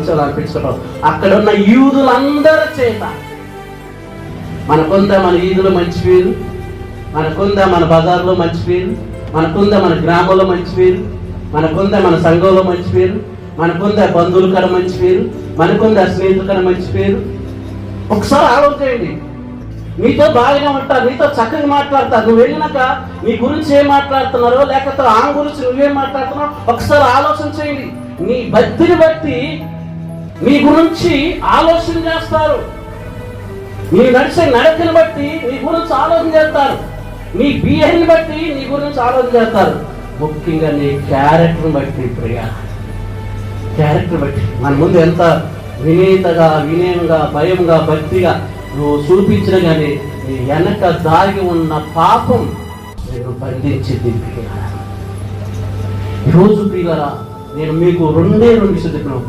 మంచోళ్ళు అనిపించుకోవడం, అక్కడ ఉన్న యూదులందరి చేత మనకుందా మన ఈదులో మంచి పేరు, మనకుందా మన బజార్లో మంచి పేరు, మనకుందా మన గ్రామంలో మంచి పేరు, మనకుందా మన సంఘంలో మంచి పేరు, మనకుందా బంధువుల కడ మంచి పేరు, మనకుందా స్నేహితుల కడ మంచి పేరు. ఒకసారి ఆలోచించండి. నీతో బాగానే ఉంటారు, నీతో చక్కగా మాట్లాడతారు, నువ్వు వెళ్ళినాక నీ గురించి ఏం మాట్లాడుతున్నారో లేకపోతే ఆమె గురించి నువ్వేం మాట్లాడుతున్నావు ఒకసారి ఆలోచన చేయండి. నీ భక్తిని బట్టి నీ గురించి ఆలోచన చేస్తారు, నీ నడిచే నడకని బట్టి నీ గురించి ఆలోచన చేస్తారు, నీ బిహేవియర్ని బట్టి నీ గురించి ఆలోచన చేస్తారు. ముఖ్యంగా నీ క్యారెక్టర్ని బట్టి, ప్రియా క్యారెక్టర్ బట్టి. మన ముందు ఎంత వినీతగా, వినయంగా, భయంగా, భక్తిగా నువ్వు చూపించిన కానీ నీ వెనక దాగి ఉన్న పాపం నేను బంధించింది. ఈరోజు ప్రియులారా, నేను మీకు రెండు విషయాలు చెప్పినాను.